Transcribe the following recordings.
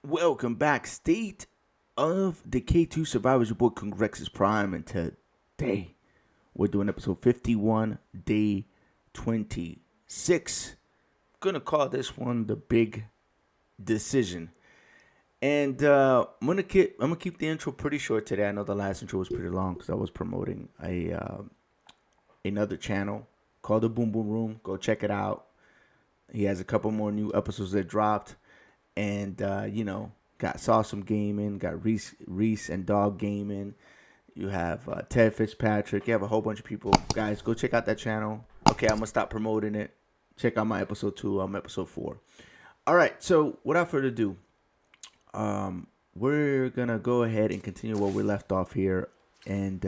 Welcome back, State of Decay 2 Survivors. Your boy Congrex's Prime, and today we're doing episode 51, day 26. Gonna call this one the big decision. And I'm gonna keep the intro pretty short today. I know the last intro was pretty long because I was promoting another channel called the Boom Boom Room. Go check it out. He has a couple more new episodes that dropped. And saw some gaming, got Reese and Dog Gaming. You have Ted Fitzpatrick. You have a whole bunch of people. Guys, go check out that channel. Okay, I'm gonna stop promoting it. Check out my episode 2. I'm episode 4. All right. So without further ado, we're gonna go ahead and continue where we left off here, and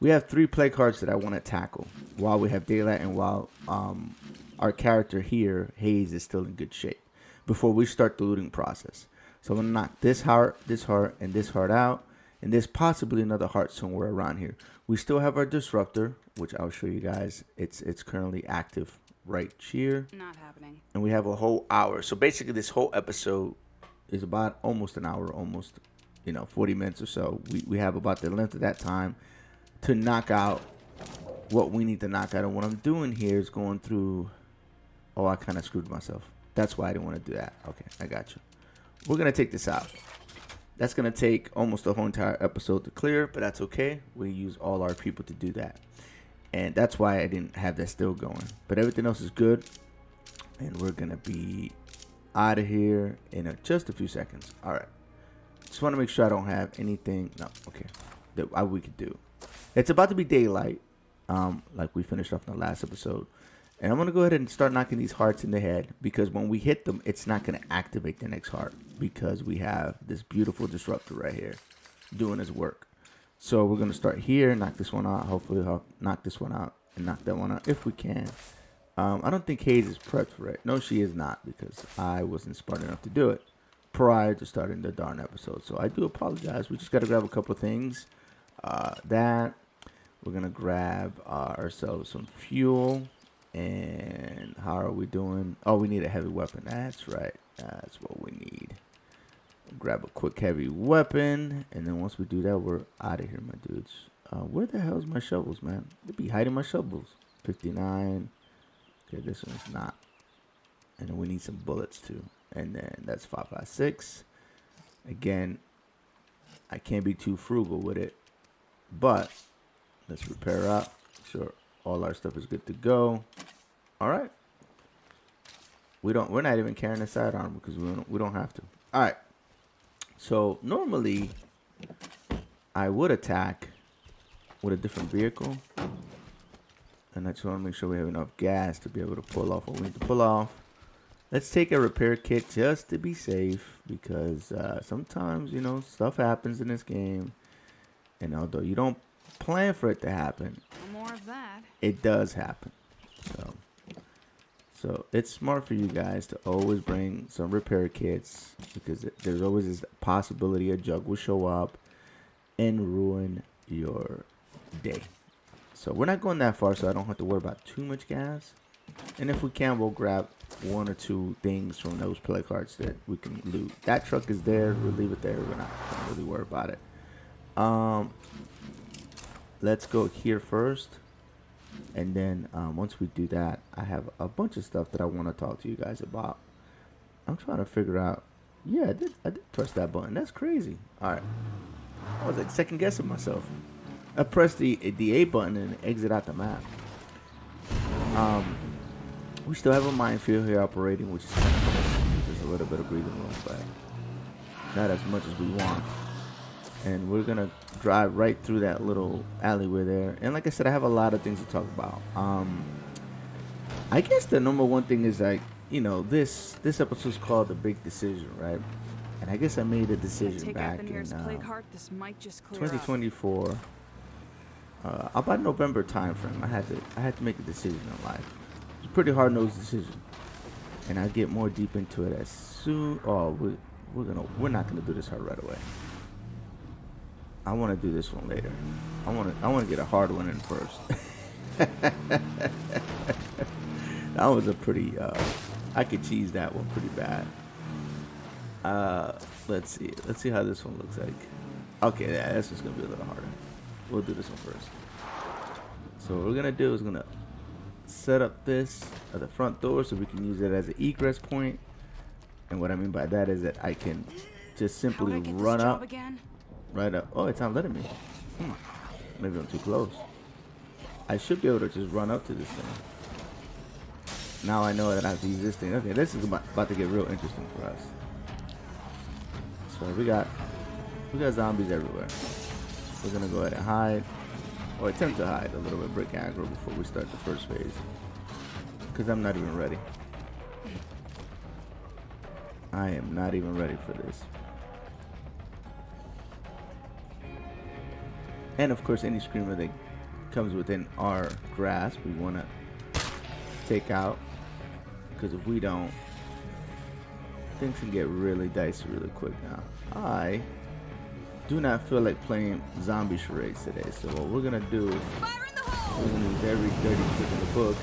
we have 3 play cards that I want to tackle while we have daylight and while our character here, Hayes, is still in good shape before we start the looting process. So I'm going to knock this heart, and this heart out, and there's possibly another heart somewhere around here. We still have our disruptor, which I'll show you guys. It's currently active right here. Not happening. And we have a whole hour. So basically this whole episode is about almost an hour, 40 minutes or so. We have about the length of that time to knock out what we need to knock out. And what I'm doing here is going through... Oh, I kind of screwed myself. That's why I didn't want to do that. Okay, I got you. We're going to take this out. That's going to take almost the whole entire episode to clear, but that's okay. We use all our people to do that. And that's why I didn't have that still going. But everything else is good. And we're going to be out of here in just a few seconds. All right. Just want to make sure I don't have anything. No, okay. That we could do. It's about to be daylight, like we finished off in the last episode. And I'm going to go ahead and start knocking these hearts in the head, because when we hit them, it's not going to activate the next heart because we have this beautiful disruptor right here doing his work. So we're going to start here, knock this one out. Hopefully I'll knock this one out and knock that one out if we can. I don't think Hayes is prepped for it. No, she is not, because I wasn't smart enough to do it prior to starting the darn episode. So I do apologize. We just got to grab a couple of things. We're going to grab ourselves some fuel. And how are we doing? Oh, we need a heavy weapon. That's right. That's what we need. Grab a quick heavy weapon. And then once we do that, we're out of here, my dudes. Where the hell's my shovels, man? They'd be hiding my shovels. 59. Okay, this one's not. And then we need some bullets, too. And then that's 556. Again, I can't be too frugal with it. But let's repair up. Sure. All our stuff is good to go. All right. We're not even carrying a sidearm because we don't have to. All right. So normally I would attack with a different vehicle, and I just want to make sure we have enough gas to be able to pull off what we need to pull off. Let's take a repair kit just to be safe, because sometimes stuff happens in this game, and although you don't plan for it to happen, More of that. it does happen. So it's smart for you guys to always bring some repair kits, because there's always this possibility a jug will show up and ruin your day. So we're not going that far, so I don't have to worry about too much gas. And if we can, we'll grab 1 or 2 things from those play cards that we can loot. That truck is there. We'll leave it there. We're not going to really worry about it. Let's go here first, and then once we do that, I have a bunch of stuff that I want to talk to you guys about. I'm trying to figure out. Yeah, I did press that button. That's crazy. All right, I was like second guessing myself. I pressed the A button and exit out the map. We still have a minefield here operating, which is kind of nice. There's a little bit of breathing room, but not as much as we want. And we're going to drive right through that little alleyway there. And like I said, I have a lot of things to talk about. I guess the number one thing is, like, this episode is called The Big Decision, right? And I guess I made a decision back in 2024. About November time frame, I had to make a decision in life. It's a pretty hard-nosed decision. And I'll get more deep into it as soon. Oh, we're not gonna do this right away. I want to do this one later. I want to get a hard one in first. That was a pretty, I could cheese that one pretty bad. Let's see how this one looks like. Okay, yeah, this is gonna be a little harder. We'll do this one first. So what we're gonna do is gonna set up this at the front door so we can use it as an egress point. And what I mean by that is that I can just simply run up, right up. Oh, it's not letting me. Maybe I'm too close. I should be able to just run up to this thing. Now I know that I have to use this thing. Okay, this is about to get real interesting for us. So we got zombies everywhere. We're gonna go ahead and hide, or attempt to hide a little bit, break aggro before we start the first phase. Because I'm not even ready. I am not even ready for this. And of course, any screamer that comes within our grasp, we want to take out. Because if we don't, things can get really dicey really quick now. I do not feel like playing zombie charades today. So what we're going to do is we're going to use every dirty trick in the book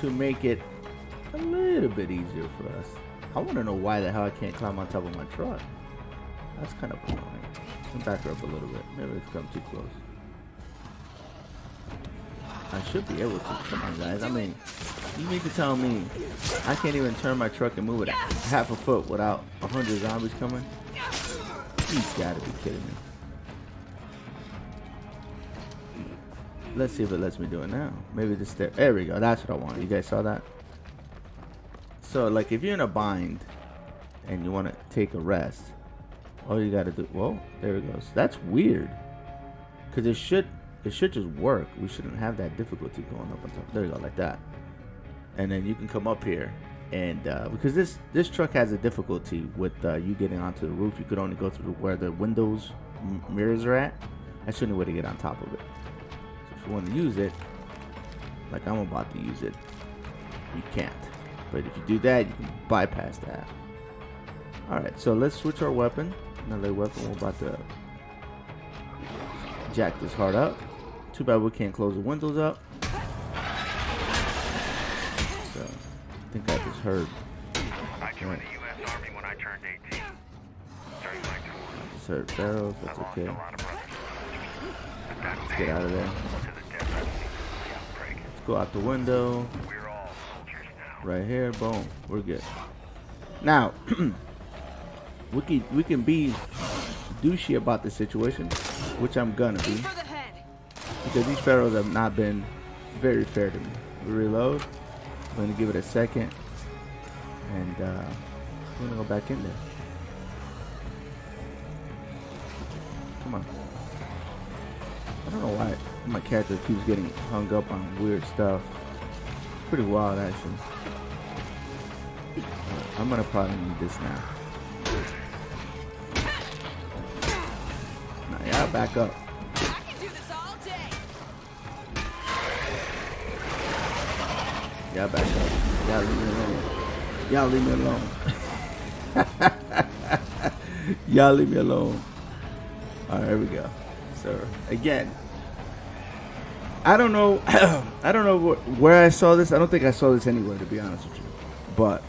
to make it a little bit easier for us. I want to know why the hell I can't climb on top of my truck. That's kind of annoying. Let me back her up a little bit. Maybe it's come too close. I should be able to. Come on, guys. I mean, you need to tell me I can't even turn my truck and move it half a foot without 100 zombies coming? You've got to be kidding me. Let's see if it lets me do it now. Maybe this there. There we go. That's what I want. You guys saw that? So, like, if you're in a bind and you want to take a rest, all you got to do. Whoa, there it goes. That's weird. Because it should just work. We shouldn't have that difficulty going up on top. There you go, like that. And then you can come up here. And because this truck has a difficulty with you getting onto the roof. You could only go through where the windows mirrors are at. That's the only way to get on top of it. So if you want to use it, like I'm about to use it, you can't. But if you do that, you can bypass that. Alright, so let's switch our weapon. Another weapon. We're about to jack this hard up. Too bad we can't close the windows up. So, I think I just heard. I joined the U.S. Army when I turned 18. During my tour. Just heard barrels. That's okay. Let's get out of there. Let's go out the window. Right here, boom, we're good. Now, we can be douchey about the situation, which I'm gonna be, because these pharaohs have not been very fair to me. We reload. I'm gonna give it a second, and we're gonna go back in there. Come on. I don't know why my character keeps getting hung up on weird stuff. Pretty wild, actually. I'm gonna probably need this now. Now, y'all back up. I can do this all day. Y'all back up. Y'all leave me alone. Y'all leave me alone. Y'all leave me alone. Alright, here we go. So, again, I don't know. I don't know where I saw this. I don't think I saw this anywhere, to be honest with you. But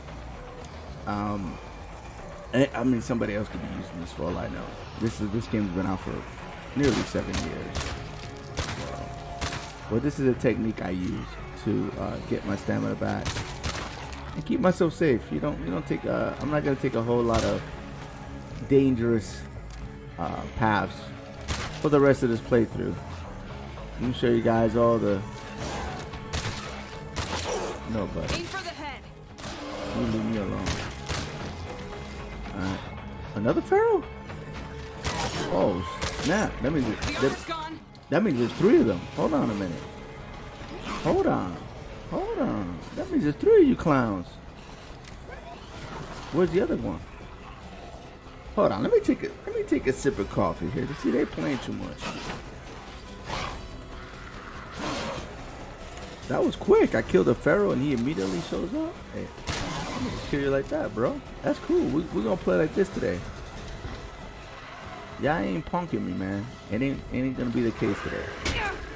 I mean, somebody else could be using this for all I know. This game's been out for nearly 7 years. Well, this is a technique I use to get my stamina back and keep myself safe. You don't take. I'm not gonna take a whole lot of dangerous paths for the rest of this playthrough. Let me show you guys all the. No, buddy. Aim for the head. You leave me alone. Alright. Another pharaoh? Oh, snap. That means there's 3 of them. Hold on a minute. Hold on. That means there's 3 of you clowns. Where's the other one? Hold on. Let me take a sip of coffee here. To see, they're playing too much. That was quick. I killed a pharaoh and he immediately shows up. Hey, I'm gonna kill you like that, bro. That's cool. We're gonna play like this today. Y'all ain't punking me, man. It ain't gonna be the case today.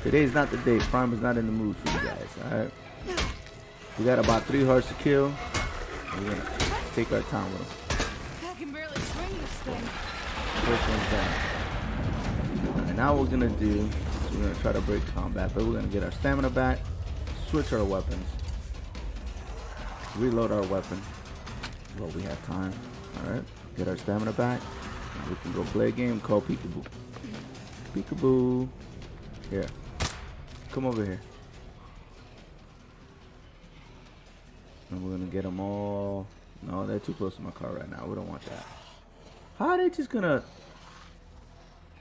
Today's not the day. Prime is not in the mood for you guys. Alright. We got about 3 hearts to kill. We're gonna take our time with them. I can barely swing this thing. First one's down. And now what we're gonna do is we're gonna try to break combat, but we're gonna get our stamina back, switch our weapons, reload our weapon while we have time. Alright, get our stamina back. Now we can go play a game called Peekaboo. Peekaboo. Here. Come over here. And we're gonna get them all. No, they're too close to my car right now. We don't want that. How are they just gonna...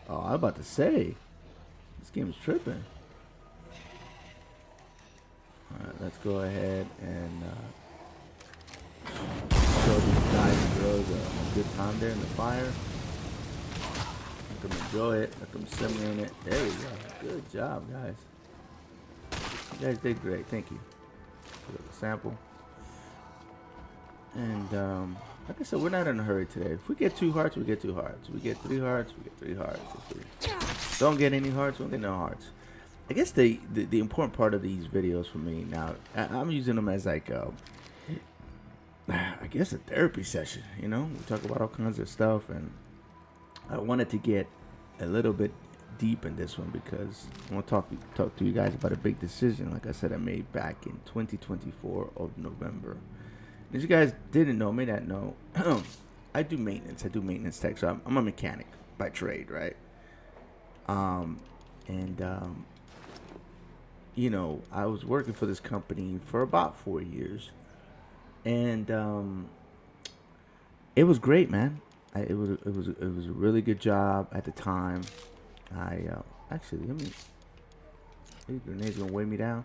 Oh, I'm about to say. This game's tripping. Alright, let's go ahead and show these guys and girls a good time there in the fire. Let them enjoy it. Let them simmer in it. There we go. Good job, guys. You guys did great. Thank you for the sample. And like I said, we're not in a hurry today. If we get 2 hearts, we get 2 hearts. We get 3 hearts, we get 3 hearts. If we don't get any hearts, we don't get no hearts. I guess the important part of these videos for me now, I'm using them as like I guess a therapy session. You know, we talk about all kinds of stuff, and I wanted to get a little bit deep in this one because I want to talk to you guys about a big decision. Like I said, I made back in 2024 of November. As you guys didn't know, may not know, I do maintenance. I do maintenance tech, so I'm a mechanic by trade, right? You know, I was working for this company for about 4 years, and it was great, man. It was a really good job at the time. Actually, these grenades gonna weigh me down.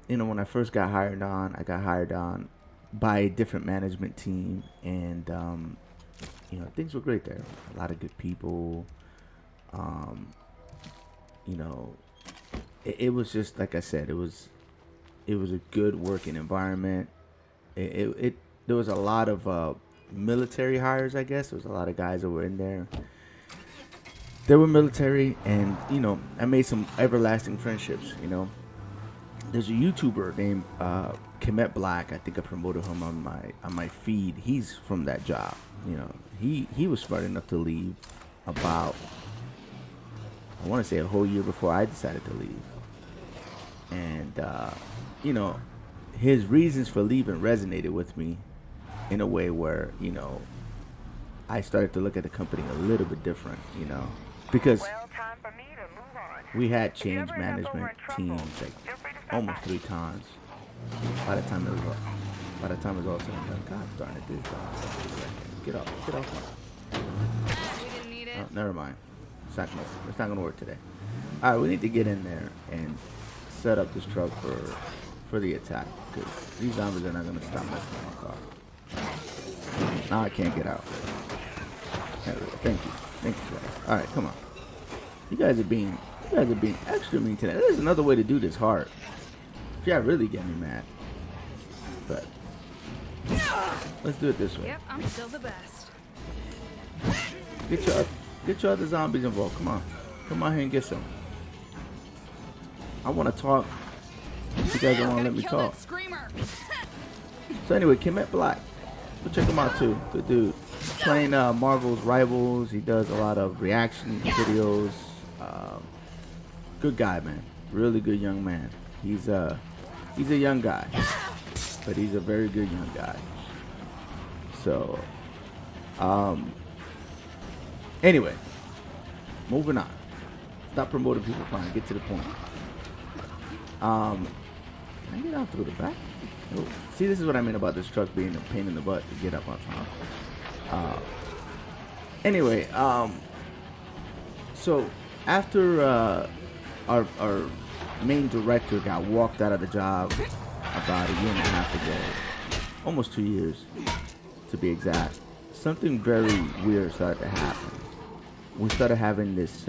You know, when I first got hired on, I got hired on by a different management team, and you know, things were great there. A lot of good people. You know, it was just like I said, it was a good working environment. There was a lot of military hires, I guess. There was a lot of guys that were in there. They were military, and you know, I made some everlasting friendships. You know. There's a YouTuber named Kemet Black. I think I promoted him on my feed. He's from that job. You know, he was smart enough to leave about, I want to say, a whole year before I decided to leave. And you know, his reasons for leaving resonated with me in a way where, you know, I started to look at the company a little bit different. You know, because we had changed management teams like almost 3 times. By the time it was all said and done, God darn it, dude. Get off We didn't need it. Oh, never mind. It's not gonna work today. All right, we need to get in there and set up this truck for the attack, because these zombies are not gonna stop messing with my car. Now I can't get out. Thank you, guys. All right, come on. You guys are being extra mean today. There's another way to do this hard. If y'all really get me mad. But let's do it this way. Yep, I'm still the best. Get your other zombies involved. Come on. Come out here and get some. I want to talk. You guys don't want to let me talk. So anyway, Kemet Black. Go check him out too. Good dude. Playing Marvel's Rivals. He does a lot of reaction videos. Good guy, man. Really good young man. He's a young guy, but he's a very good young guy. So, anyway, moving on. Stop promoting people crying. Get to the point. Can I get out through the back? Oh, see, this is what I mean about this truck being a pain in the butt to get up on top. Anyway, so after our main director got walked out of the job about 1.5 years ago, almost 2 years to be exact, something very weird started to happen. We started having this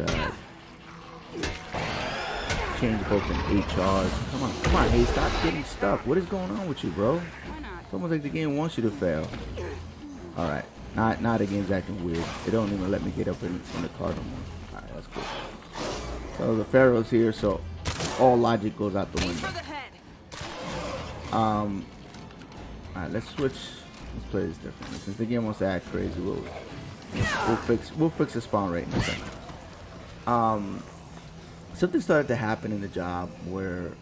change both in HRs. Come on, hey, stop getting stuck. What is going on with you, bro? It's almost like the game wants you to fail. All right, now the game's acting weird. They don't even let me get up in the car no more. All right, that's cool. So the Pharaoh's here, so all logic goes out the window. All right, let's switch. Let's play this differently. Since the game wants to act crazy, we'll fix the spawn rate in a second. Something started to happen in the job where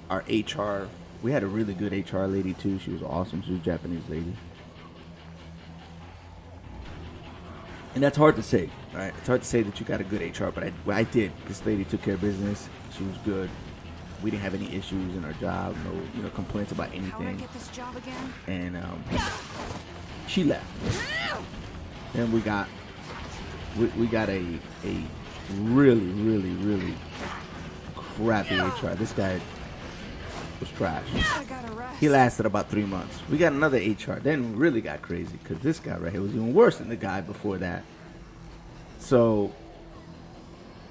our HR, we had a really good HR lady too. She was awesome. She was a Japanese lady. And that's hard to say, right? It's hard to say that you got a good HR, but I did. This lady took care of business. She was good. We didn't have any issues in our job, no complaints about anything. How would I get this job again? And she left. Then we got a really crappy HR. This guy was trash. I gotta rest. He lasted about 3 months. We got another HR. Then really got crazy because this guy right here was even worse than the guy before that. So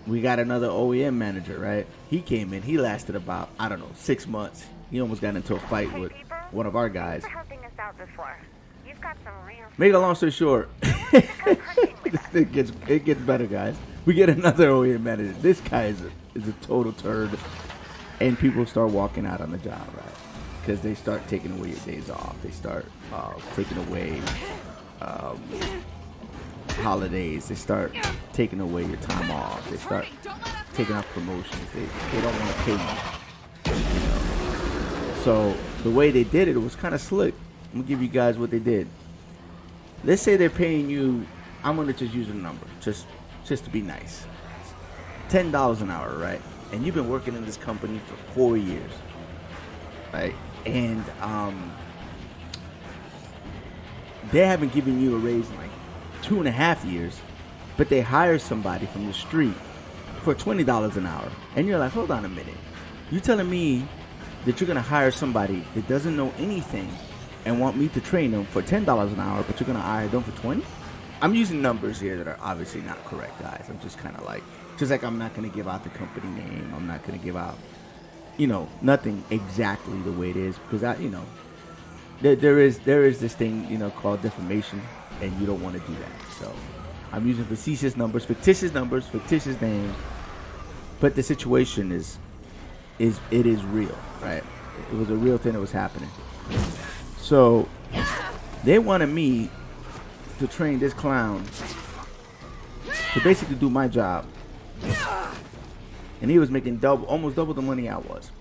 we got another OEM manager, right? He came in. He lasted about, 6 months. He almost got into a fight Hey, with Beaver, one of our guys. thanks for helping us out before. You've got some real... Make a long story short, it gets better, guys. We get another OEM manager. This guy is a total turd, and people start walking out on the job, right? Because they start taking away your days off. They start taking away holidays. They start taking away your time off. They start taking off promotions. They don't want to pay you. So the way they did it was kind of slick. I'm gonna give you guys what they did. Let's say they're paying you. I'm gonna just use a number, just to be nice. $10 an hour, right? And you've been working in this company for 4 years, right? And they haven't given you a raise in like 2.5 years, but they hire somebody from the street for $20 an hour, and you're like, hold on a minute, you telling me that you're gonna hire somebody that doesn't know anything and want me to train them for $10 an hour, but you're gonna hire them for 20? I'm using numbers here that are obviously not correct, guys. I'm just kind of like, I'm not gonna give out the company name. I'm not gonna give out, nothing exactly the way it is, because there is this thing, called defamation, and you don't want to do that. So I'm using fictitious numbers, fictitious names, but the situation is real, right? It was a real thing that was happening. So they wanted me to train this clown to basically do my job, and he was making almost double the money I was.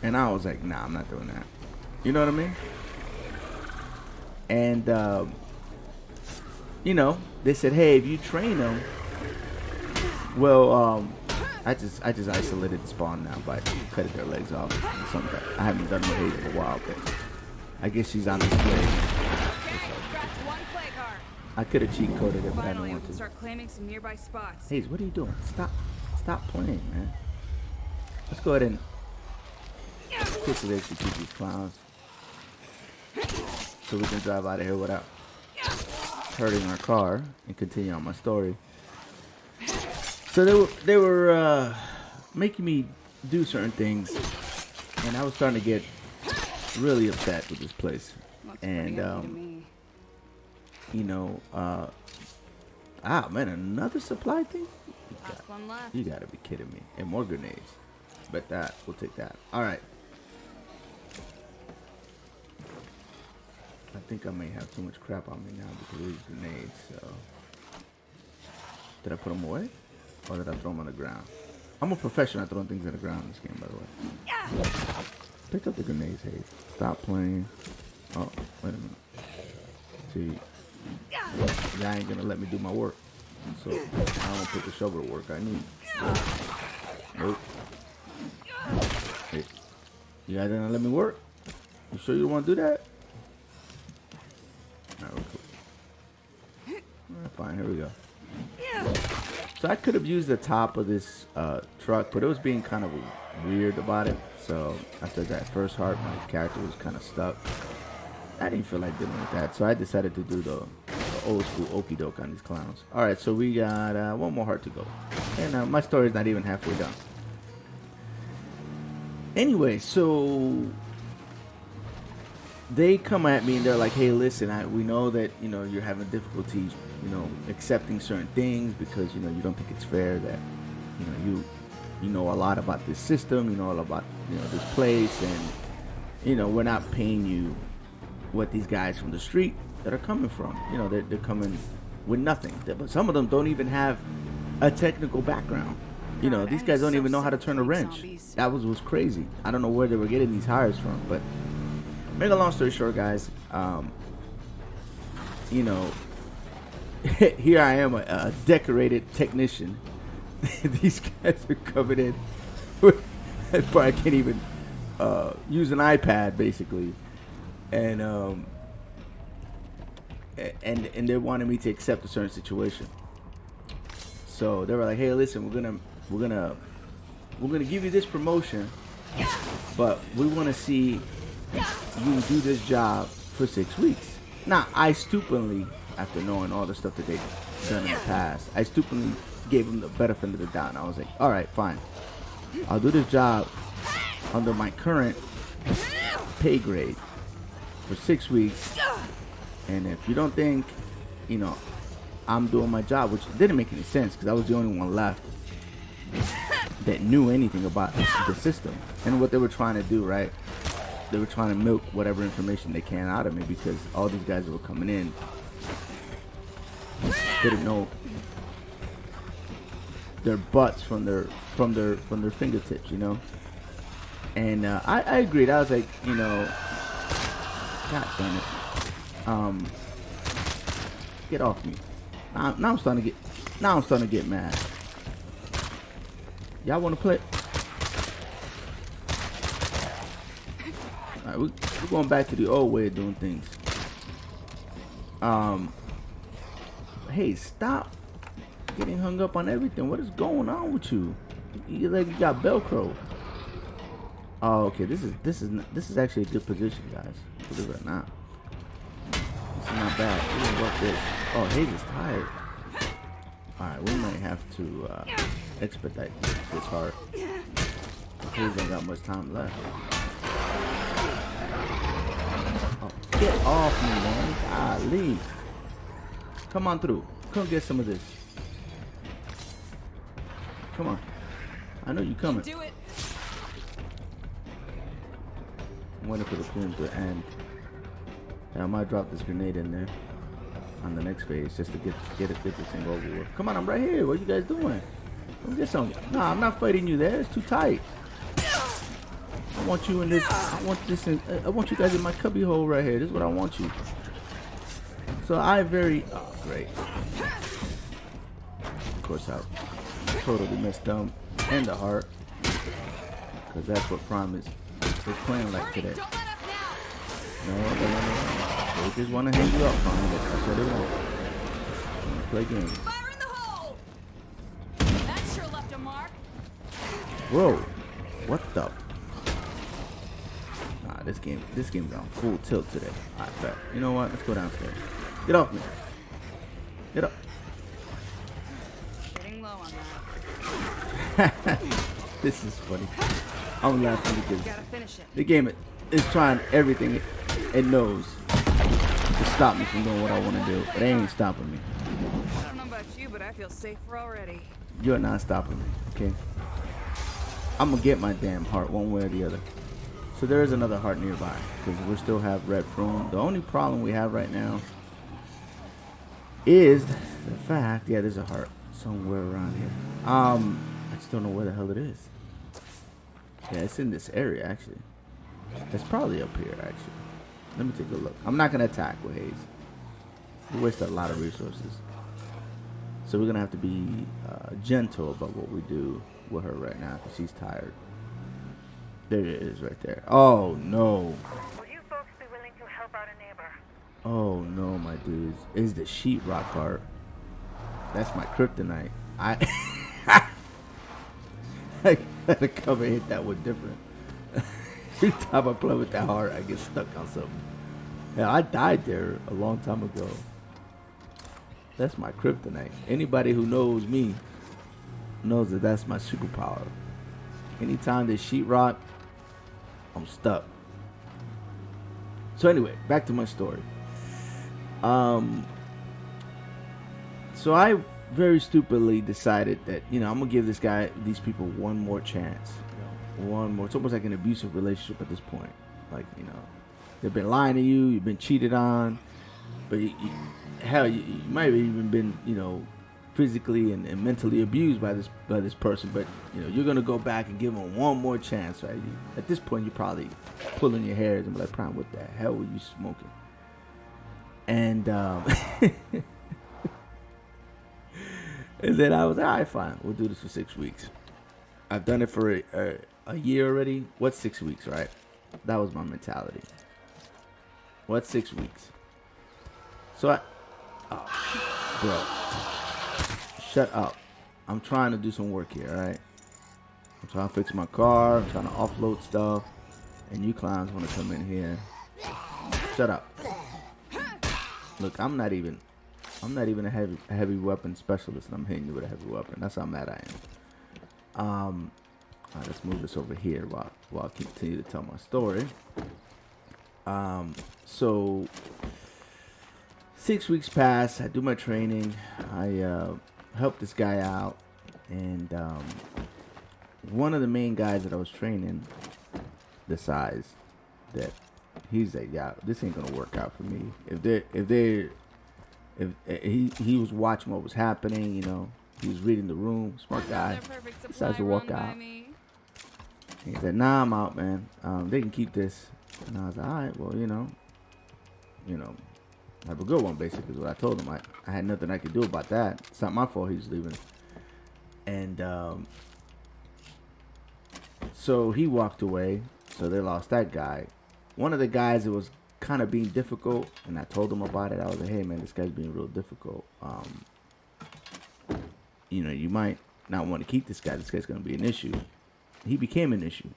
And I was like, nah, I'm not doing that. You know what I mean? And they said, hey, if you train them, well, I just isolated the spawn now by cutting their legs off. Something I haven't done with Hayes in a while, but I guess she's on display. I could have cheat coded it, but I didn't Finally, we want can to. start claiming some nearby spots. Hayes, what are you doing? Stop playing, man. Let's go ahead and quickly execute these clowns, so we can drive out of here without hurting our car and continue on my story. So they were making me do certain things, and I was starting to get really upset with this place. Looks And pretty empty to me. Man, another supply thing? Last one left. You gotta be kidding me. And more grenades. Bet we'll take that. Alright. I think I may have too much crap on me now because of these grenades, so. Did I put them away? Or did I throw them on the ground? I'm a professional at throwing things on the ground in this game, by the way. Pick up the grenades, Hayes. Stop playing. Oh, wait a minute. See, y'all ain't gonna let me do my work. So, I don't put the shovel to work I need. Nope. Hey, you guys gonna let me work? You sure you don't want to do that? Alright, cool. Alright, fine, here we go. So I could have used the top of this truck, but it was being kind of weird about it. So after that first heart, my character was kind of stuck. I didn't feel like dealing with that, so I decided to do the old school okie doke on these clowns. Alright, so we got one more heart to go. And my story's not even halfway done. Anyway, so they come at me and they're like, hey, listen, we know that, you're having difficulties, accepting certain things because, you don't think it's fair that, you know a lot about this system, you know all about, this place, and, you know, we're not paying you what these guys from the street that are coming from. You know, they're coming with nothing. But some of them don't even have a technical background. You know, these guys don't even know how to turn a wrench. That was crazy. I don't know where they were getting these hires from, but make a long story short, guys. You know, here I am, a decorated technician. These guys are coming in. I probably can't even use an iPad, basically, and they wanted me to accept a certain situation. So they were like, "Hey, listen, we're gonna give you this promotion, but we want to see you do this job for 6 weeks." Now, I stupidly, after knowing all the stuff that they've done in the past, I stupidly gave them the benefit of the doubt. And I was like, all right, fine. I'll do this job under my current pay grade for 6 weeks. And if you don't think, you know, I'm doing my job, which didn't make any sense because I was the only one left that knew anything about the system and what they were trying to do, right? They were trying to milk whatever information they can out of me because all these guys that were coming in didn't know their butts from their fingertips, you know. And I agreed. I was like, you know, God damn it, get off me. Now I'm starting to get mad. Y'all want to play? All right, we're going back to the old way of doing things. Hey, stop getting hung up on everything. What is going on with you? You like you got Velcro. Oh, okay. This is actually a good position, guys. Believe it or not, this is not bad. We're gonna work this. Oh, Hayes is tired. All right, we might have to expedite this part. Hayes ain't got much time left. Oh, get off me, man! Golly. Come on through. Come get some of this. Come on. I know you coming. Do it. I'm waiting for the plume to end. And I might drop this grenade in there on the next phase just to get this thing over with. Come on, I'm right here. What are you guys doing? Come get some. Nah, I'm not fighting you there. It's too tight. I want you in this. I want you guys in my cubby hole right here. This is what I want you. So oh, great. Of course, I totally messed up in the heart because that's what Prime is playing like today. No. They just want to hang you up, Prime. That's what they want. They want to play games. Fire in the hole. That sure left a mark. Whoa! What the? Nah, this game's on full tilt today. Alright, bet. You know what? Let's go downstairs. Get off me. Get up. Getting low on that. This is funny. I'm laughing because Gotta finish it. the game is trying everything it knows to stop me from doing what I want to do, but they ain't stopping me. I don't know about you, but I feel safer already. You're not stopping me, okay? I'm gonna get my damn heart one way or the other. So there is another heart nearby because we still have red prune. The only problem we have right now is the fact, yeah, there's a heart somewhere around here. I just don't know where the hell it is. Yeah, it's in this area actually. It's probably up here actually. Let me take a look. I'm not gonna attack with Hayes. We wasted a lot of resources, so we're gonna have to be gentle about what we do with her right now because she's tired. There it is right there. Oh no. Would you folks be willing to help out a neighbor? Oh no, my dudes. Is the sheetrock part. That's my kryptonite. I gotta come and hit that one different. Every time I play with that heart, I get stuck on something. Yeah, I died there a long time ago. That's my kryptonite. Anybody who knows me knows that that's my superpower. Anytime there's sheetrock, I'm stuck. So anyway, back to my story. So I very stupidly decided that, you know, I'm gonna give these people one more chance. One more. It's almost like an abusive relationship at this point. Like, you know, they've been lying to you. You've been cheated on. But hell, you might have even been, you know, physically and mentally abused by this person. But you know, you're gonna go back and give them one more chance, right? At this point, you're probably pulling your hairs and be like, "Prime, what the hell were you smoking?" And and then I was, all right, fine, we'll do this for 6 weeks. I've done it for a year already. What's 6 weeks, right? That was my mentality. What's 6 weeks? So bro, shut up. I'm trying to do some work here, all right? I'm trying to fix my car. I'm trying to offload stuff. And you clowns want to come in here. Shut up. Look, I'm not even a heavy weapon specialist, and I'm hitting you with a heavy weapon. That's how mad I am. All right, let's move this over here while I continue to tell my story. So 6 weeks pass. I do my training. I help this guy out, and one of the main guys that I was training decides that he's like, yeah, this ain't gonna work out for me. If he was watching what was happening, you know, he was reading the room. Smart guy. Decides to walk out. He said, "Nah, I'm out, man. They can keep this." And I was like, "All right, well, you know, have a good one." Basically, is what I told him. I had nothing I could do about that. It's not my fault he was leaving. And so he walked away. So they lost that guy. One of the guys that was kind of being difficult, and I told him about it. I was like, "Hey, man, this guy's being real difficult. You know, you might not want to keep this guy. This guy's going to be an issue." He became an issue,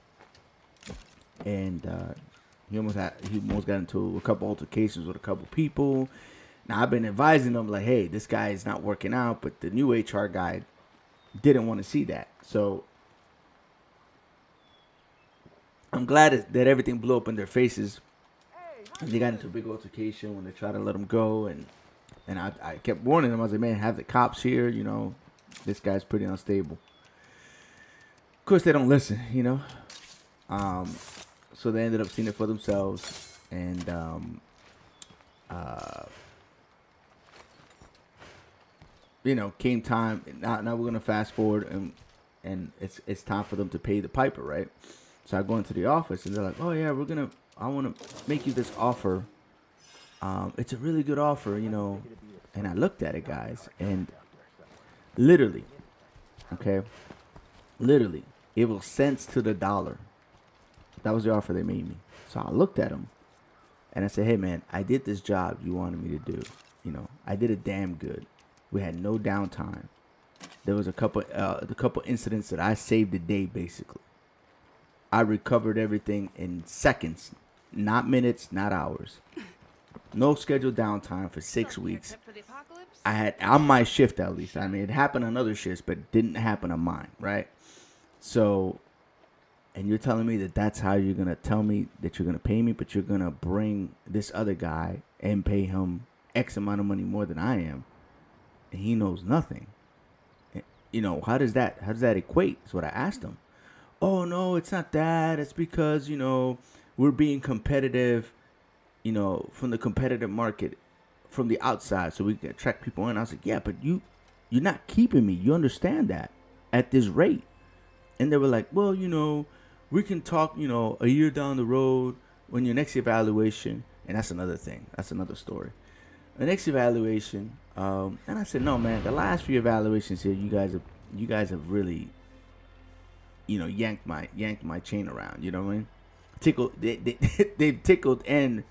and he almost got into a couple altercations with a couple people. Now I've been advising them like, "Hey, this guy is not working out," but the new HR guy didn't want to see that. So I'm glad that everything blew up in their faces. And they got into a big altercation when they tried to let him go, and I kept warning them. I was like, "Man, have the cops here. You know, this guy's pretty unstable." Of course, they don't listen, you know. So they ended up seeing it for themselves, and you know, came time. Now we're gonna fast forward, and it's time for them to pay the piper, right? So I go into the office, and they're like, "Oh yeah, I want to make you this offer. It's a really good offer, you know." And I looked at it, guys, and literally, it was cents to the dollar. That was the offer they made me. So I looked at them, and I said, "Hey, man, I did this job you wanted me to do. You know, I did it damn good. We had no downtime. There was a couple incidents that I saved the day, basically. I recovered everything in seconds, not minutes, not hours. No scheduled downtime for 6 weeks. I had on my shift at least. I mean, it happened on other shifts, but it didn't happen on mine, right? So, and you're telling me that that's how you're gonna tell me that you're gonna pay me, but you're gonna bring this other guy and pay him X amount of money more than I am, and he knows nothing. You know, how does that equate? Is what I asked him. "Oh no, it's not that. It's because, you know, we're being competitive, you know, from the competitive market, from the outside, so we can attract people in." I was like, "Yeah, but you're not keeping me. You understand that at this rate?" And they were like, "Well, you know, we can talk, you know, a year down the road when your next evaluation." And that's another thing. That's another story. The next evaluation, and I said, "No, man. The last few evaluations here, you guys have really, you know, yanked my chain around. You know what I mean? Tickled. They've tickled and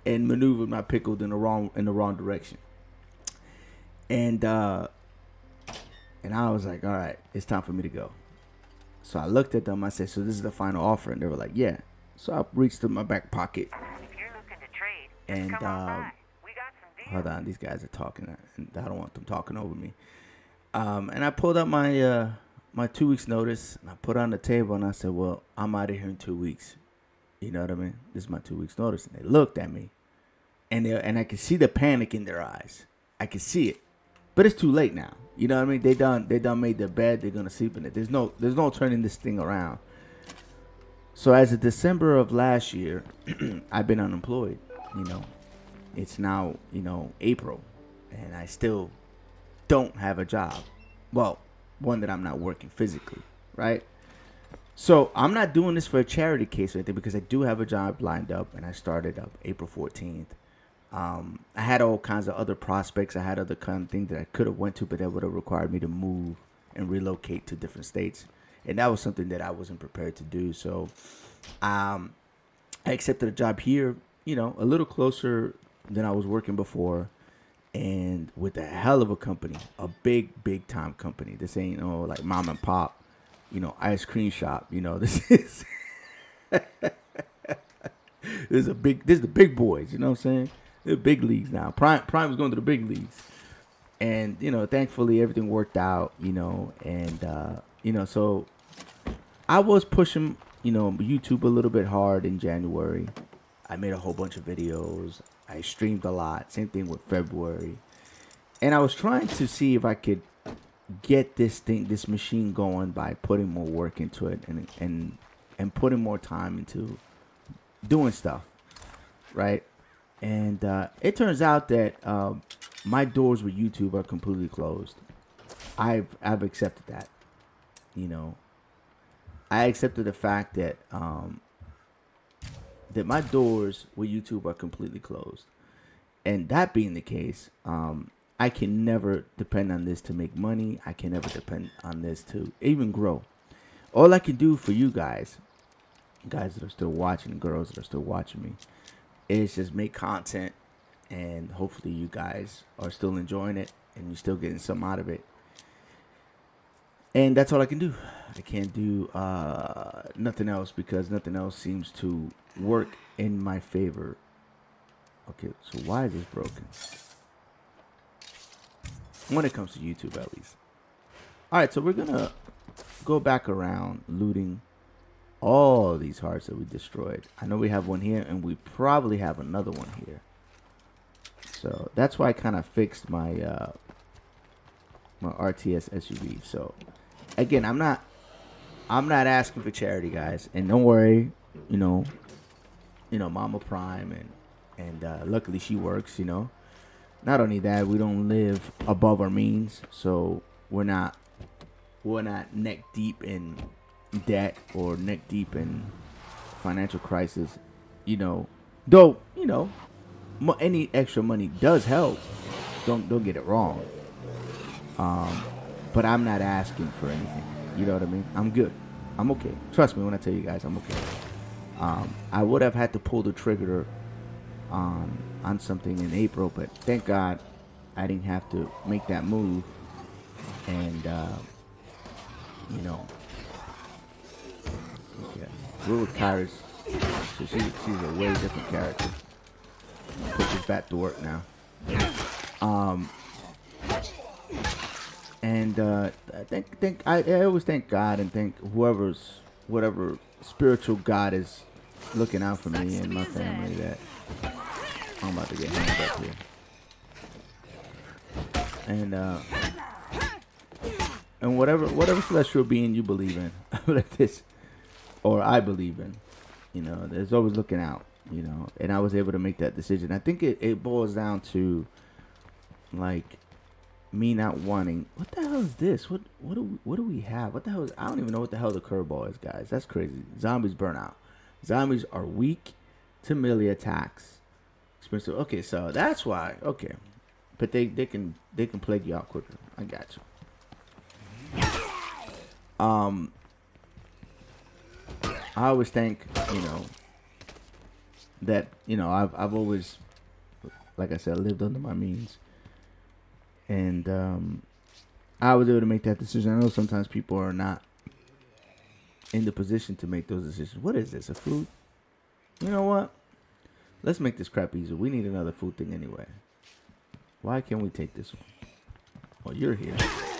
maneuvered my pickle in the wrong direction." And I was like, "All right, it's time for me to go." So I looked at them. I said, "So this is the final offer?" And they were like, "Yeah." So I reached in my back pocket. If you're looking to trade, And come on by. We got some deals. hold on, these guys are talking, and I don't want them talking over me. And I pulled up my 2 weeks notice, and I put it on the table, and I said, "Well, I'm out of here in 2 weeks." You know what I mean? This is my 2 weeks notice. And they looked at me, and I could see the panic in their eyes. I could see it, but it's too late now. You know what I mean? They done made their bed. They're gonna sleep in it. There's no turning this thing around. So as of December of last year, I've been unemployed. You know, it's now, April, and I still don't have a job. Well, one that I'm not working physically, right? So I'm not doing this for a charity case or anything because I do have a job lined up, and I started up April 14th. I had all kinds of other prospects. I had other kind of things that I could have went to, but that would have required me to move and relocate to different states, and that was something that I wasn't prepared to do. So, I accepted a job here, a little closer than I was working before, and with a hell of a company, a big time company. This ain't like mom and pop, ice cream shop. This is this is the big boys. You know what I'm saying? The big leagues now. Prime is going to the big leagues, and thankfully everything worked out. And so I was pushing YouTube a little bit hard in January. I made a whole bunch of videos. I streamed a lot. Same thing with February. And I was trying to see if I could get this machine going by putting more work into it and putting more time into doing stuff, right? And it turns out that my doors with YouTube are completely closed. I've accepted that, I accepted the fact that that my doors with YouTube are completely closed. And that being the case, I can never depend on this to make money. I can never depend on this to even grow. All I can do for you guys that are still watching, girls that are still watching me, is just make content, and hopefully you guys are still enjoying it and you're still getting something out of it. And that's all I can do. I can't do nothing else because nothing else seems to work in my favor. Okay, so why is this broken? When it comes to YouTube, at least. All right, so we're going to go back around looting all these hearts that we destroyed. I know we have one here, and we probably have another one here. So that's why I kind of fixed my my RTS SUV. So again, I'm not asking for charity, guys, and don't worry, Mama Prime and luckily she works, Not only that, we don't live above our means, so we're not neck deep in debt or neck deep in financial crisis, Though any extra money does help. Don't get it wrong. But I'm not asking for anything. You know what I mean? I'm good. I'm okay. Trust me when I tell you guys I'm okay. I would have had to pull the trigger on something in April, but thank God I didn't have to make that move. And we're with Kyrus, so she's a way different character. Put this back to work now. And I always thank God and thank whatever spiritual God is looking out for me and my family that I'm about to get hanged up here. And whatever celestial being you believe in, like this, or I believe in, there's always looking out, and I was able to make that decision. I think it boils down to like me not wanting. What the hell is this? What do we have? What the hell is? I don't even know what the hell the curveball is, guys. That's crazy. Zombies burn out. Zombies are weak to melee attacks. Expensive. Okay, so that's why. Okay, but they can plague you out quicker. I got you. I always think that I've always, like I said, lived under my means. And I was able to make that decision. I know sometimes people are not in the position to make those decisions. What is this, a food? You know what? Let's make this crap easier. We need another food thing anyway. Why can't we take this one? Well, you're here.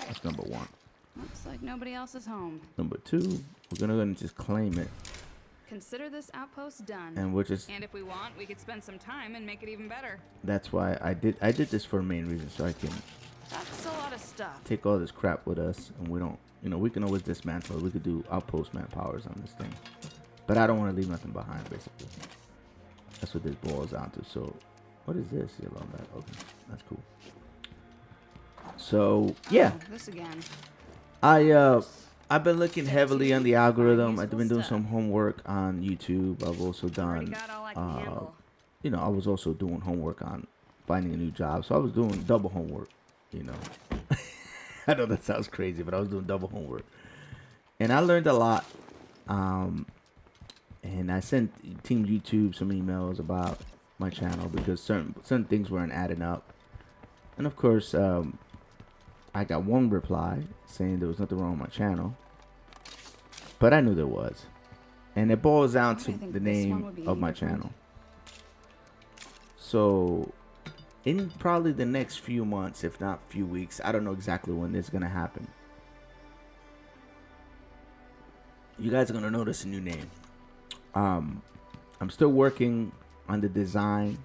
That's number one. Looks like nobody else is home. Number two, we're going to go and just claim it. Consider this outpost done. And we're just... And if we want, we could spend some time and make it even better. That's why I did this for a main reason, so I can... That's a lot of stuff. Take all this crap with us, and we don't... we can always dismantle it. We could do outpost man powers on this thing. But I don't want to leave nothing behind, basically. That's what this boils down to. So, what is this? Yellow map. Okay, that's cool. So, yeah. Oh, this again. I've been looking heavily on the algorithm. I've been doing some homework on YouTube. I've also Already done, got all I can handle. you know, I was also doing homework on finding a new job. So I was doing double homework, you know. I know that sounds crazy, but I was doing double homework. And I learned a lot. And I sent Team YouTube some emails about my channel because certain things weren't adding up. And of course, I got one reply saying there was nothing wrong with my channel. But I knew there was. And it boils down to the name of my channel. So, in probably the next few months, if not few weeks, I don't know exactly when this is going to happen. You guys are going to notice a new name. I'm still working on the design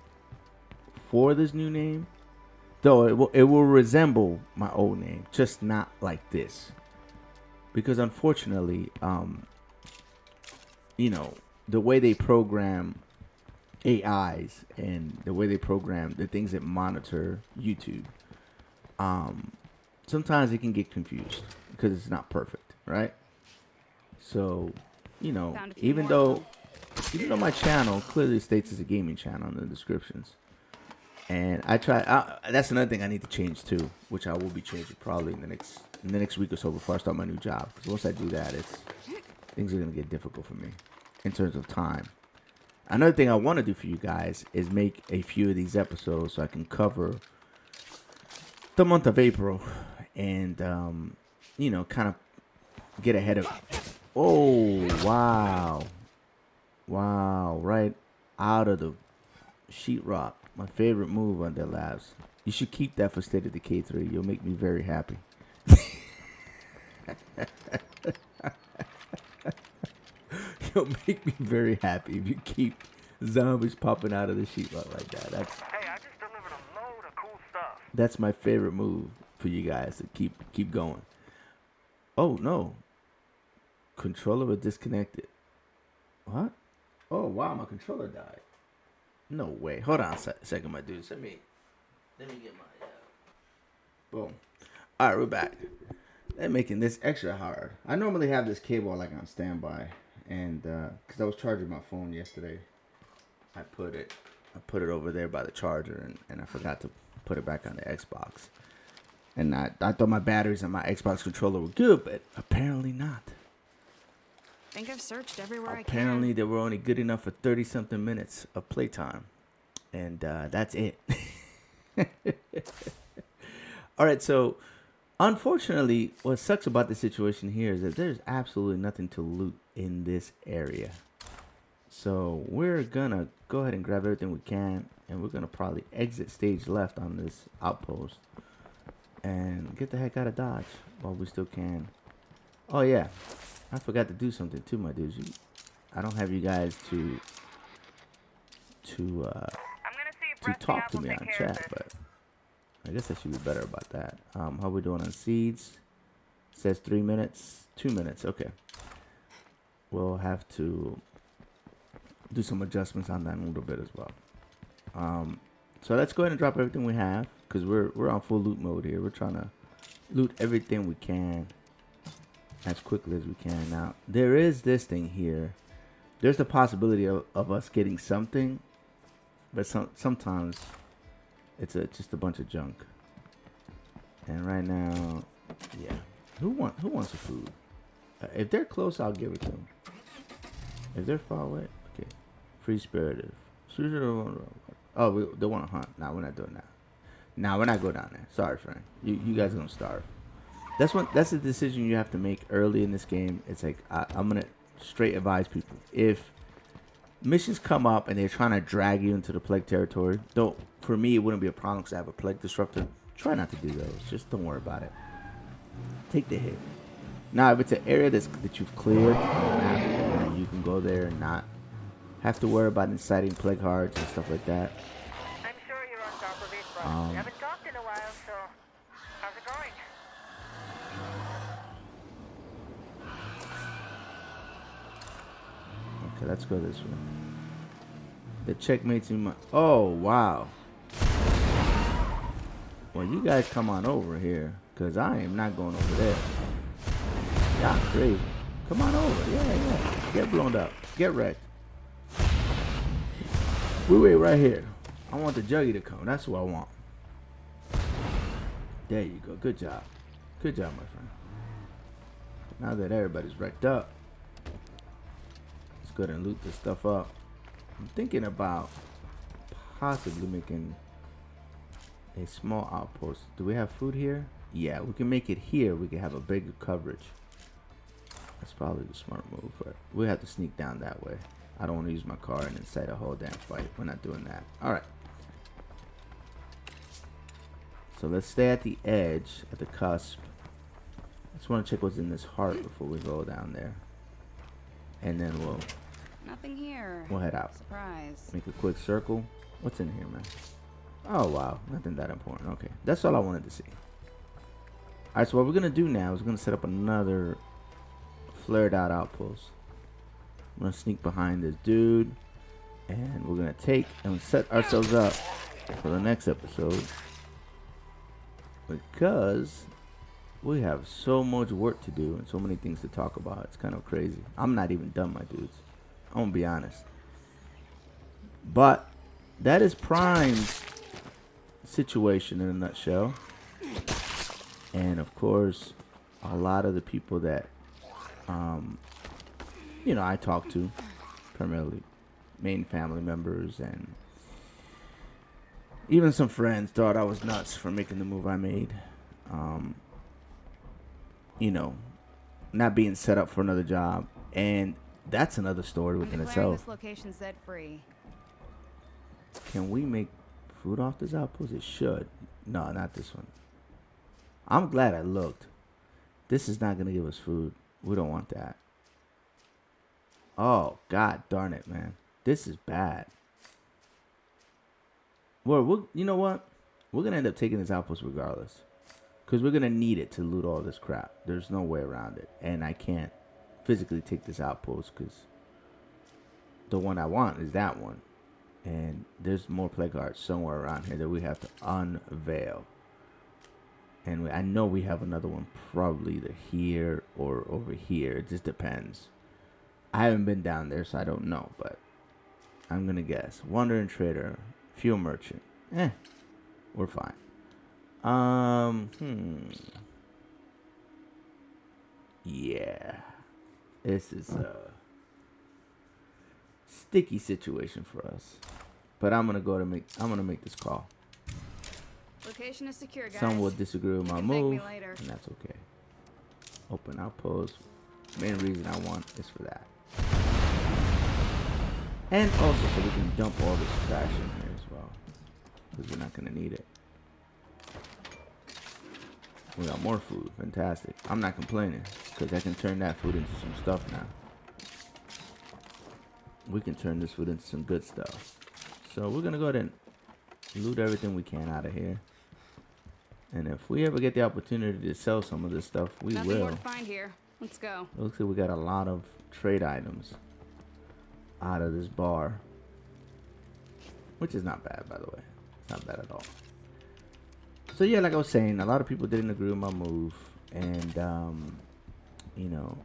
for this new name. Though it will resemble my old name, just not like this. Because unfortunately, you know, the way they program AIs and the way they program the things that monitor YouTube, sometimes it can get confused because it's not perfect, right? So, you know, even though my channel clearly states it's a gaming channel in the descriptions, and that's another thing I need to change too, which I will be changing probably in the next week or so before I start my new job. Because once I do that, things are gonna get difficult for me in terms of time. Another thing I want to do for you guys is make a few of these episodes so I can cover the month of April and you know, kind of get ahead of. Oh wow, right out of the sheetrock. My favorite move on their labs. You should keep that for State of Decay 3. You'll make me very happy. You'll make me very happy if you keep zombies popping out of the sheetrock like that. Hey, I just delivered a load of cool stuff. That's my favorite move for you guys to keep going. Oh no. Controller was disconnected. What? Oh wow, my controller died. No way. Hold on a second, my dudes. Let me get my boom. All right, we're back. They're making this extra hard. I normally have this cable like on standby, and because I was charging my phone yesterday, I put it over there by the charger, and I forgot to put it back on the Xbox. And I thought my batteries on my Xbox controller were good, but apparently not. I think I've searched everywhere I can. Apparently, they were only good enough for 30-something minutes of playtime. And that's it. All right, so unfortunately, what sucks about the situation here is that there's absolutely nothing to loot in this area. So we're going to go ahead and grab everything we can. And we're going to probably exit stage left on this outpost. And get the heck out of Dodge while we still can. Oh, yeah. I forgot to do something too, my dudes. I don't have you guys to talk to me on chat, but I guess I should be better about that. How we doing on seeds? It says 3 minutes, 2 minutes. Okay, we'll have to do some adjustments on that in a little bit as well. So let's go ahead and drop everything we have because we're on full loot mode here. We're trying to loot everything we can as quickly as we can. Now, there is this thing here. There's the possibility of us getting something, but sometimes it's just a bunch of junk. And right now, yeah. Who wants the food? If they're close, I'll give it to them. If they're far away, okay. Free spirited. Oh, they want to hunt. Nah, we're not doing that. Nah, we're not going down there. Sorry, friend. You guys are gonna starve. That's a decision you have to make early in this game. It's like I'm gonna straight advise people, if missions come up and they're trying to drag you into the plague territory, though for me it wouldn't be a problem because I have a plague disruptor. Try not to do those. Just don't worry about it. Take the hit. Now, if it's an area that you've cleared, you can go there and not have to worry about inciting plague hordes and stuff like that. I'm sure you're on top of it, but we haven't talked in a while, so how's it going? Okay, let's go this way. The checkmate's in my... Oh, wow. Well, you guys come on over here, because I am not going over there. Y'all crazy. Come on over. Yeah. Get blown up. Get wrecked. We wait right here. I want the Juggy to come. That's what I want. There you go. Good job. Good job, my friend. Now that everybody's wrecked up, let's go ahead and loot this stuff up. I'm thinking about possibly making a small outpost. Do we have food here? Yeah, we can make it here. We can have a bigger coverage. That's probably the smart move, but we'll have to sneak down that way. I don't want to use my car and incite a whole damn fight. We're not doing that. Alright. So let's stay at the edge, at the cusp. I just want to check what's in this heart before we go down there. And then Nothing here. we'll head out. Surprise. Make a quick circle. What's in here, man? Oh, wow. Nothing that important. Okay. That's all I wanted to see. Alright, so what we're going to do now is we're going to set up another flared out outpost. I'm going to sneak behind this dude. And we're going to take and set ourselves up for the next episode. Because we have so much work to do and so many things to talk about. It's kind of crazy. I'm not even done, my dudes. I'm going to be honest. But that is Prime's situation in a nutshell. And of course, a lot of the people that, you know, I talk to, primarily main family members and even some friends thought I was nuts for making the move I made. You know, not being set up for another job. And that's another story within itself. This location's dead free. Can we make food off this outpost? It should. No, not this one. I'm glad I looked. This is not going to give us food. We don't want that. Oh, god darn it, man. This is bad. Well, you know what? We're going to end up taking this outpost regardless. Because we're going to need it to loot all this crap. There's no way around it. And I can't physically take this outpost because the one I want is that one. And there's more plague hearts somewhere around here that we have to unveil. And I know we have another one probably either here or over here. It just depends. I haven't been down there, so I don't know. But I'm going to guess. Wandering Trader, Fuel Merchant. We're fine. Yeah. This is a sticky situation for us. But I'm gonna make this call. Location is secure, guys. Some will disagree with my can thank move, me later. and that's okay. Open outpost. Main reason I want is for that. And also so we can dump all this trash in here as well. Because we're not gonna need it. We got more food. Fantastic. I'm not complaining. Because I can turn that food into some stuff now. We can turn this food into some good stuff. So we're going to go ahead and loot everything we can out of here. And if we ever get the opportunity to sell some of this stuff, we Nothing will. more to find here. Let's go. Looks like we got a lot of trade items out of this bar. Which is not bad, by the way. It's not bad at all. So yeah, like I was saying, a lot of people didn't agree with my move, and you know,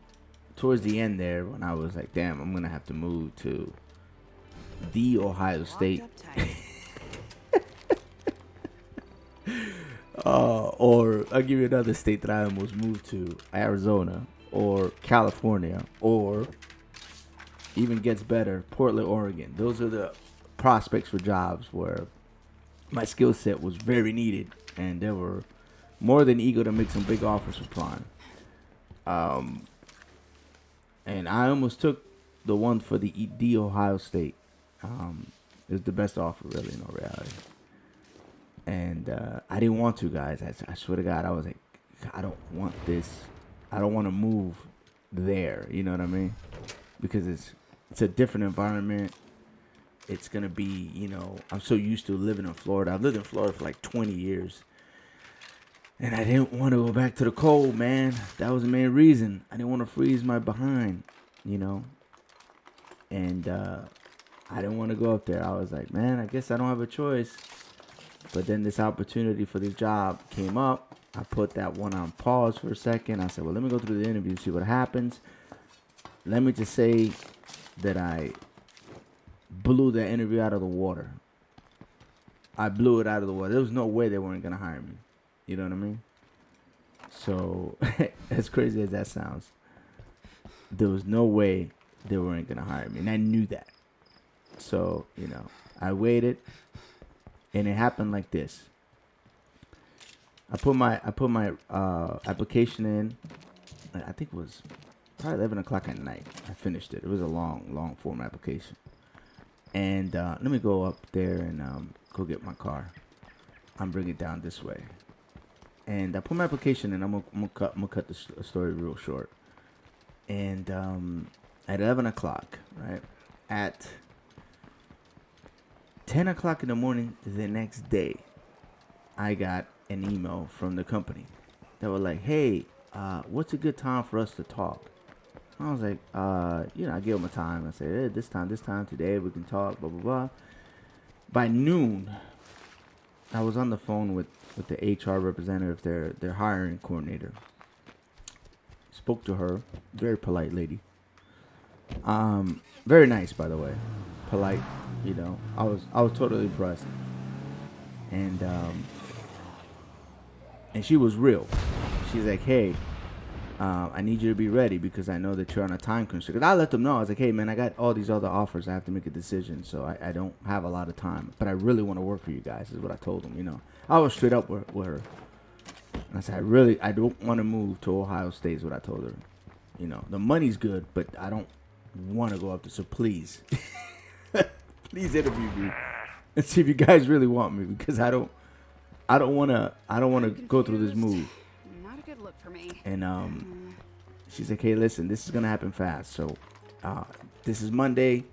towards the end there, when I was like, "Damn, I'm gonna have to move to the Ohio State," or I'll give you another state that I almost moved to, Arizona or California, or even gets better, Portland, Oregon. Those are the prospects for jobs where my skill set was very needed. And they were more than eager to make some big offers for Prime. And I almost took the one for the Ohio State. It was the best offer, really, in all reality. And I didn't want to, guys. I swear to God, I was like, I don't want this. I don't want to move there. You know what I mean? Because it's a different environment. It's going to be, you know, I'm so used to living in Florida. I've lived in Florida for like 20 years. And I didn't want to go back to the cold, man. That was the main reason. I didn't want to freeze my behind, you know. And I didn't want to go up there. I was like, man, I guess I don't have a choice. But then this opportunity for this job came up. I put that one on pause for a second. I said, well, let me go through the interview and see what happens. Let me just say that I blew that interview out of the water. I blew it out of the water. There was no way they weren't going to hire me. You know what I mean? So, as crazy as that sounds, there was no way they weren't going to hire me. And I knew that. So, you know, I waited. And it happened like this. I put my application in. I think it was probably 11 o'clock at night. I finished it. It was a long form application. And let me go up there and go get my car. I'm bringing it down this way. And I put my application in. I'm gonna cut the story real short. And at 11 o'clock, right? At 10 o'clock in the morning the next day, I got an email from the company that was like, hey, what's a good time for us to talk? I was like, you know, I gave them a time. I said, hey, this time, today we can talk, blah, blah, blah. By noon, I was on the phone with the HR representative, their hiring coordinator. Spoke to her, very polite lady. Very nice, by the way. Polite, you know. I was totally impressed. And she was real. She's like, hey, I need you to be ready because I know that you're on a time constraint. Because I let them know. I was like, hey, man, I got all these other offers. I have to make a decision. So I don't have a lot of time. But I really want to work for you guys is what I told them, you know. I was straight up with her. And I said, I don't want to move to Ohio State is what I told her. You know, the money's good, but I don't want to go up there. So please, please interview me and see if you guys really want me because I don't want to go through this move. Not a good look for me. And she's like, hey, listen, this is gonna happen fast. So this is Monday.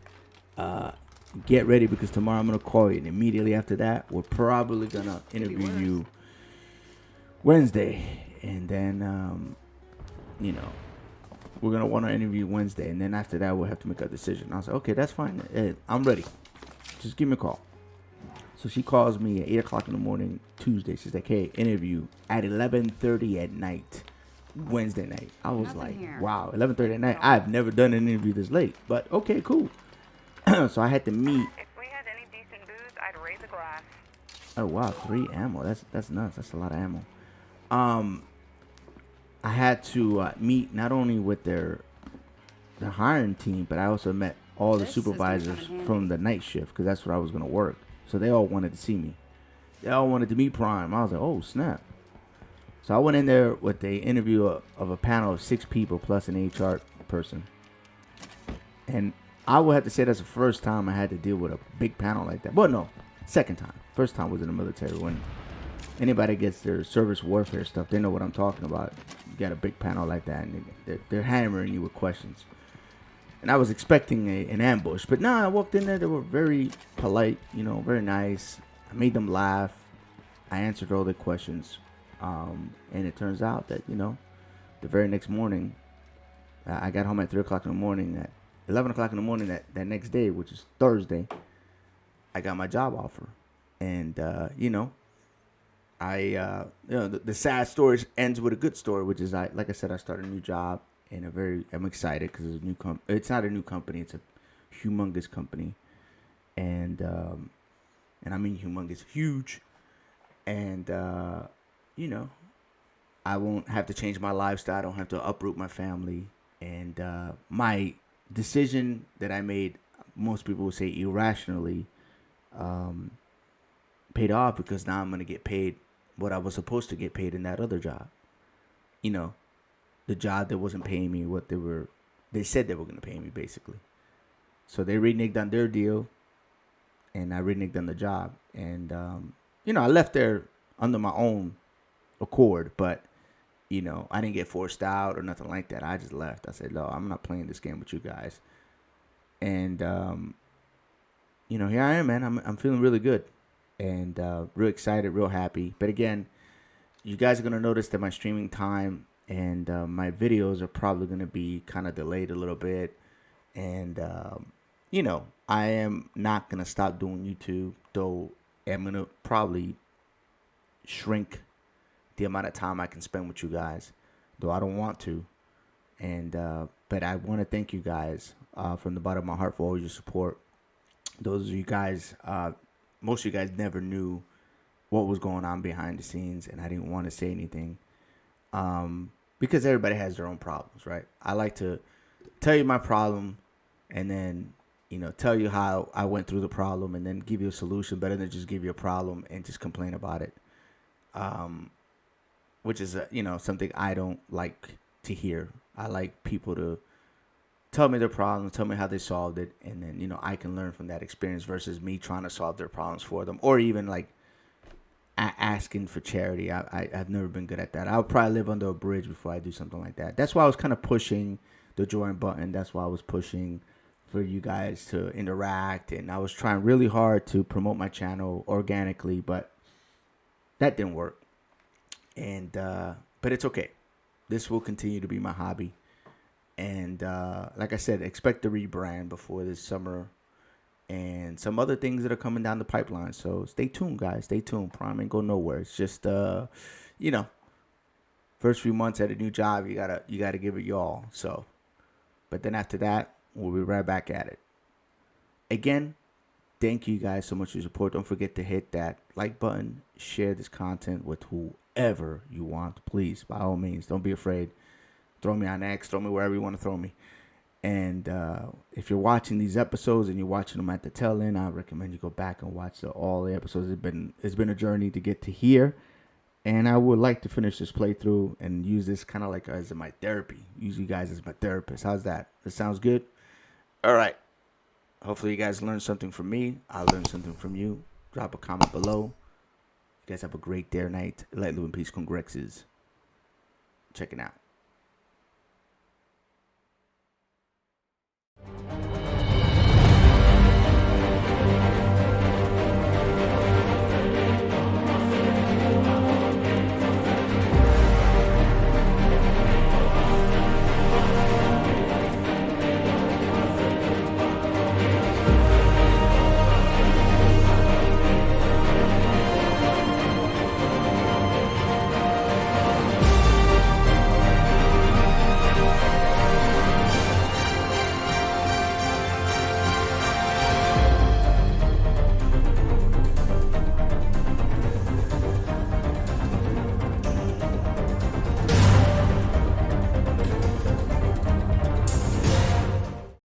Get ready because tomorrow I'm gonna call you, and immediately after that, we're probably gonna interview you Wednesday, and then you know, we're gonna want to interview Wednesday, and then after that, we'll have to make a decision. I was like, okay, that's fine. Hey, I'm ready. Just give me a call. So she calls me at 8 o'clock in the morning, Tuesday. She's like, hey, interview at 11:30 at night, Wednesday night. I was Nothing like, here. wow, 11:30 at night. I've never done an interview this late, but okay, cool. So I had to meet. If we had any decent booze, I'd raise a glass. Oh wow, 3 ammo. That's nuts. That's a lot of ammo. I had to meet not only with the hiring team, but I also met all the This is gonna come in supervisors handy. from the night shift because that's where I was gonna work. So they all wanted to see me. They all wanted to meet Prime. I was like, oh snap. So I went in there with the interview of a panel of 6 people plus an HR person. And I would have to say that's the first time I had to deal with a big panel like that. Well, no, second time. First time was in the military. When anybody gets their service warfare stuff, they know what I'm talking about. You got a big panel like that, and they're hammering you with questions. And I was expecting an ambush. But I walked in there. They were very polite, you know, very nice. I made them laugh. I answered all their questions. And it turns out that, you know, the very next morning, I got home at 3 o'clock in the morning. At 11 o'clock in the morning that next day, which is Thursday, I got my job offer. And, you know, the sad story ends with a good story, which is, like I said, I started a new job. And I'm excited because it's a new it's not a new company. It's a humongous company. And I mean humongous, huge. And, you know, I won't have to change my lifestyle. I don't have to uproot my family. And my decision that I made, most people would say irrationally, paid off because now I'm going to get paid what I was supposed to get paid in that other job. You know, the job that wasn't paying me what they said they were going to pay me, basically. So they reneged on their deal, and I reneged on the job. And, you know, I left there under my own accord, but, you know, I didn't get forced out or nothing like that. I just left. I said, no, I'm not playing this game with you guys. And, you know, here I am, man. I'm feeling really good and real excited, real happy. But again, you guys are going to notice that my streaming time and my videos are probably going to be kind of delayed a little bit. And you know, I am not gonna stop doing YouTube, though I'm gonna probably shrink the amount of time I can spend with you guys, though I don't want to. And but I want to thank you guys from the bottom of my heart for all your support. Those of you guys, most of you guys never knew what was going on behind the scenes, and I didn't want to say anything because everybody has their own problems, right? I like to tell you my problem, and then tell you how I went through the problem, and then give you a solution better than just give you a problem and just complain about it. Which is something I don't like to hear. I like people to tell me their problems, tell me how they solved it, and then I can learn from that experience versus me trying to solve their problems for them, or even like asking for charity. I've never been good at that. I'll probably live under a bridge before I do something like that. That's why I was kind of pushing the join button. That's why I was pushing for you guys to interact, and I was trying really hard to promote my channel organically, but that didn't work. And but it's okay. This will continue to be my hobby. And like I said, expect the rebrand before this summer and some other things that are coming down the pipeline. So stay tuned, guys. Stay tuned. Prime ain't go nowhere. It's just first few months at a new job, you gotta give it your all. So, but then after that, we'll be right back at it. Again, thank you guys so much for your support. Don't forget to hit that like button. Share this content with whoever you want. Please, by all means, don't be afraid. Throw me on X. Throw me wherever you want to throw me. And if you're watching these episodes and you're watching them at the tail end, I recommend you go back and watch all the episodes. It's been a journey to get to here. And I would like to finish this playthrough and use this kind of like as my therapy. Use you guys as my therapist. How's that? That sounds good? All right. Hopefully you guys learned something from me. I learned something from you. Drop a comment below. You guys have a great day or night. Let Lou in peace. Congrexes. Checking out.